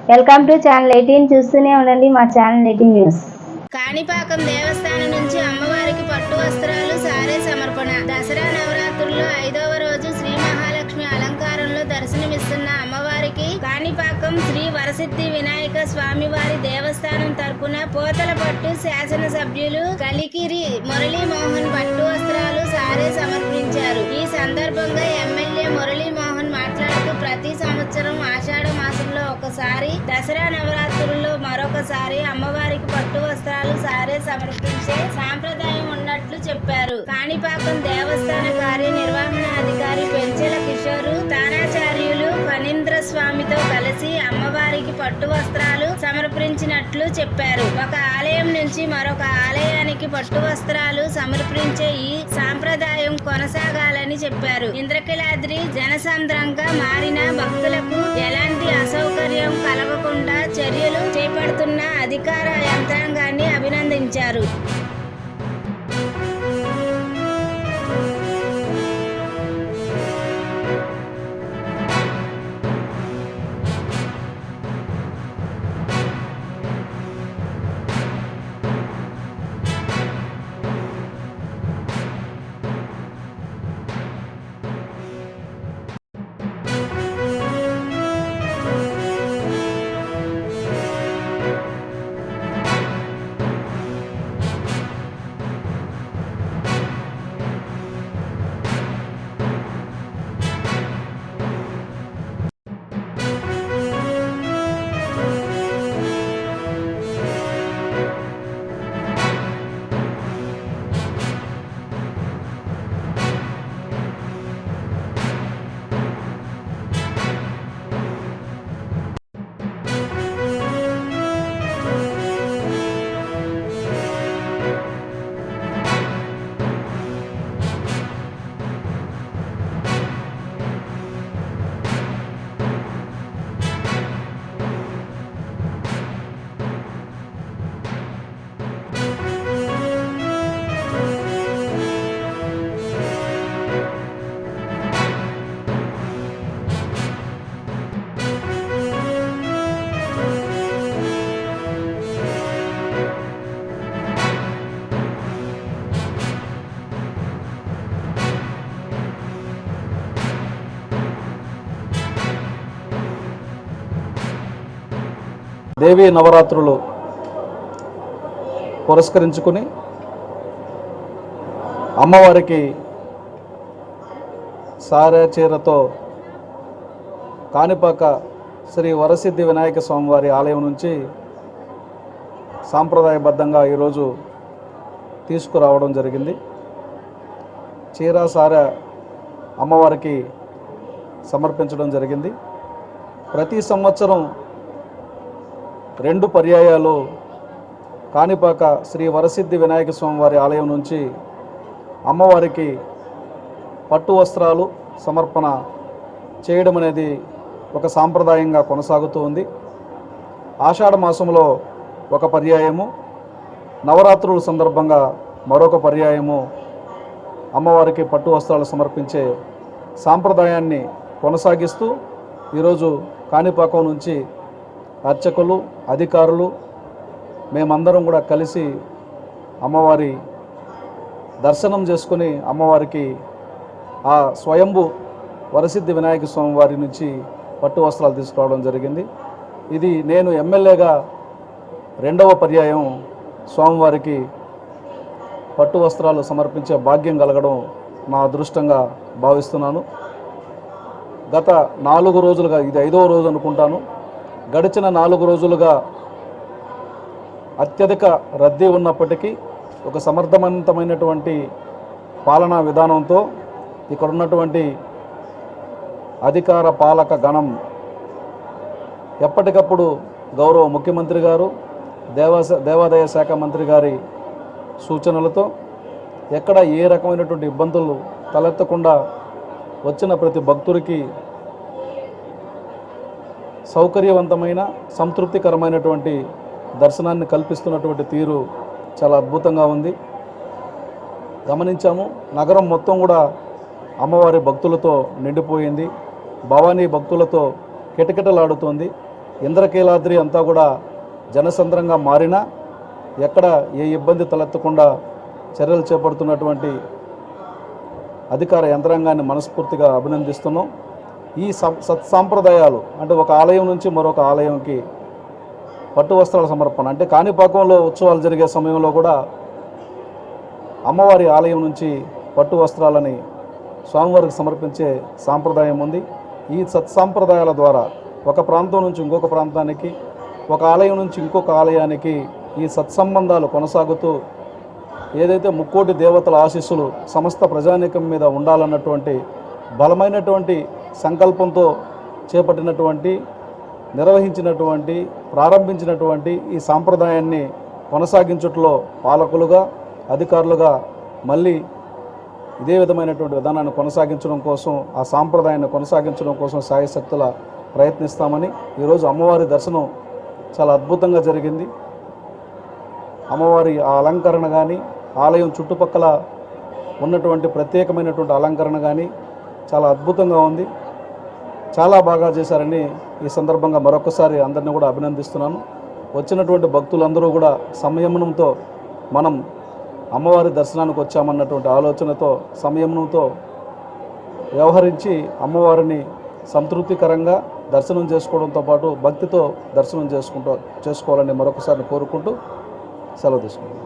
Welcome to channel 18 చూస్తూనే ఉండండి మా ఛానల్ 18 న్యూస్. కాణిపాకం దేవస్థానం నుంచి అమ్మవారికి పట్టు వస్త్రాలు సారే సమర్పణ. దసరా నవరాత్రుల్లో 5వ రోజు శ్రీ మహాలక్ష్మి అలంకారంలో దర్శనమిస్తున్న అమ్మవారికి కాణిపాకం శ్రీ వరసిద్ధి వినాయక స్వామివారి దేవస్థానం తరపున పోతలపట్టు శాసనసభ్యులు కలికిరి మురళీమోహన్ పట్టు వస్త్రాలు సారే సమర్పించారు. ఈ సందర్భంగా ఎమ్మెల్యే మురళీమోహన్ మాట్లాడుతూ ప్రతి సంవత్సరం ఆషాఢ మాసంలో ఒకసారి, దసరా నవరాత్రుల్లో మరొకసారి అమ్మవారికి పట్టు వస్త్రాలు సారే సమర్పించే సాంప్రదాయం ఉన్నట్లు చెప్పారు. కాణిపాకం దేవస్థాన కార్యనిర్వహణాధికారి పెంచెల కిషోరు తానాచార్యులు ఫణీంద్ర స్వామితో కలిసి అమ్మవారికి పట్టు వస్త్రాలు సమర్పించినట్లు చెప్పారు. ఒక ఆలయం నుంచి మరొక ఆలయానికి పట్టు వస్త్రాలు సమర్పించే ఈ సాంప్రదాయం కొనసాగాలని చెప్పారు. ఇంద్రకీలాద్రి జనసంద్రంగా మారిన భక్తులకు ఎలాంటి అసౌకర్యం కలగకుండా చర్యలు చేపడుతున్న అధికార యంత్రాంగాన్ని అభినందించారు. దేవీ నవరాత్రులు పురస్కరించుకుని అమ్మవారికి సారే చీరతో కాణిపాక శ్రీ వరసిద్ధి వినాయక స్వామివారి ఆలయం నుంచి సాంప్రదాయబద్ధంగా ఈరోజు తీసుకురావడం జరిగింది. చీర సారె అమ్మవారికి సమర్పించడం జరిగింది. ప్రతి సంవత్సరం 2 పర్యాయాలు కాణిపాక శ్రీ వరసిద్ధి వినాయక స్వామివారి ఆలయం నుంచి అమ్మవారికి పట్టు వస్త్రాలు సమర్పణ చేయడం అనేది ఒక సాంప్రదాయంగా కొనసాగుతూ ఉంది. ఆషాఢ మాసంలో ఒక పర్యాయము, నవరాత్రుల సందర్భంగా మరొక పర్యాయము అమ్మవారికి పట్టు వస్త్రాలు సమర్పించే సాంప్రదాయాన్ని కొనసాగిస్తూ ఈరోజు కాణిపాకం నుంచి అర్చకులు, అధికారులు మేమందరం కూడా కలిసి అమ్మవారి దర్శనం చేసుకుని అమ్మవారికి ఆ స్వయంభు వరసిద్ధి వినాయక స్వామి వారి నుంచి పట్టు వస్త్రాలు తీసుకురావడం జరిగింది. ఇది నేను ఎమ్మెల్యేగా 2వ పర్యాయం స్వామివారికి పట్టు వస్త్రాలు సమర్పించే భాగ్యం కలగడం నా అదృష్టంగా భావిస్తున్నాను. గత 4 రోజులుగా, ఇది 5వ రోజు అనుకుంటాను, గడిచిన 4 రోజులుగా అత్యధిక రద్దీ ఉన్నప్పటికీ ఒక సమర్థవంతమైనటువంటి పాలనా విధానంతో ఇక్కడ ఉన్నటువంటి అధికార పాలక గణం ఎప్పటికప్పుడు గౌరవ ముఖ్యమంత్రి గారు, దేవాదాయ శాఖ మంత్రి గారి సూచనలతో ఎక్కడ ఏ రకమైనటువంటి ఇబ్బందులు తలెత్తకుండా వచ్చిన ప్రతి భక్తుడికి సౌకర్యవంతమైన, సంతృప్తికరమైనటువంటి దర్శనాన్ని కల్పిస్తున్నటువంటి తీరు చాలా అద్భుతంగా ఉంది. గమనించాము, నగరం మొత్తం కూడా అమ్మవారి భక్తులతో నిండిపోయింది. భవానీ భక్తులతో కిటకిటలాడుతోంది. ఇంద్రకీలాద్రి అంతా కూడా జనసంద్రంగా మారినా ఎక్కడ ఏ ఇబ్బంది తలెత్తకుండా చర్యలు చేపడుతున్నటువంటి అధికార యంత్రాంగాన్ని మనస్ఫూర్తిగా అభినందిస్తున్నాం. ఈ సత్సాంప్రదాయాలు అంటే ఒక ఆలయం నుంచి మరొక ఆలయంకి పట్టు వస్త్రాల సమర్పణ అంటే కాణిపాకంలో ఉత్సవాలు జరిగే సమయంలో కూడా అమ్మవారి ఆలయం నుంచి పట్టు వస్త్రాలని స్వామివారికి సమర్పించే సాంప్రదాయం ఉంది. ఈ సత్సాంప్రదాయాల ద్వారా ఒక ప్రాంతం నుంచి ఇంకొక ప్రాంతానికి, ఒక ఆలయం నుంచి ఇంకొక ఆలయానికి ఈ సత్సంబంధాలు కొనసాగుతూ ఏదైతే ముక్కోటి దేవతల ఆశీస్సులు సమస్త ప్రజానీకం మీద ఉండాలన్నటువంటి బలమైనటువంటి సంకల్పంతో చేపట్టినటువంటి, నిర్వహించినటువంటి, ప్రారంభించినటువంటి ఈ సాంప్రదాయాన్ని కొనసాగించుటలో పాలకులుగా, అధికారులుగా మళ్ళీ ఇదే విధమైనటువంటి విధానాన్ని కొనసాగించడం కోసం, ఆ సాంప్రదాయాన్ని కొనసాగించడం కోసం శాయశక్తుల ప్రయత్నిస్తామని. ఈరోజు అమ్మవారి దర్శనం చాలా అద్భుతంగా జరిగింది. అమ్మవారి ఆ అలంకరణ కానీ, ఆలయం చుట్టుపక్కల ఉన్నటువంటి ప్రత్యేకమైనటువంటి అలంకరణ కానీ చాలా అద్భుతంగా ఉంది. చాలా బాగా చేశారని ఈ సందర్భంగా మరొకసారి అందరినీ కూడా అభినందిస్తున్నాను. వచ్చినటువంటి భక్తులందరూ కూడా సంయమనంతో మనం అమ్మవారి దర్శనానికి వచ్చామన్నటువంటి ఆలోచనతో సంయమనంతో వ్యవహరించి అమ్మవారిని సంతృప్తికరంగా దర్శనం చేసుకోవడంతో పాటు భక్తితో దర్శనం చేసుకోవాలని మరొకసారి కోరుకుంటూ సెలవు తీసుకుంటాం.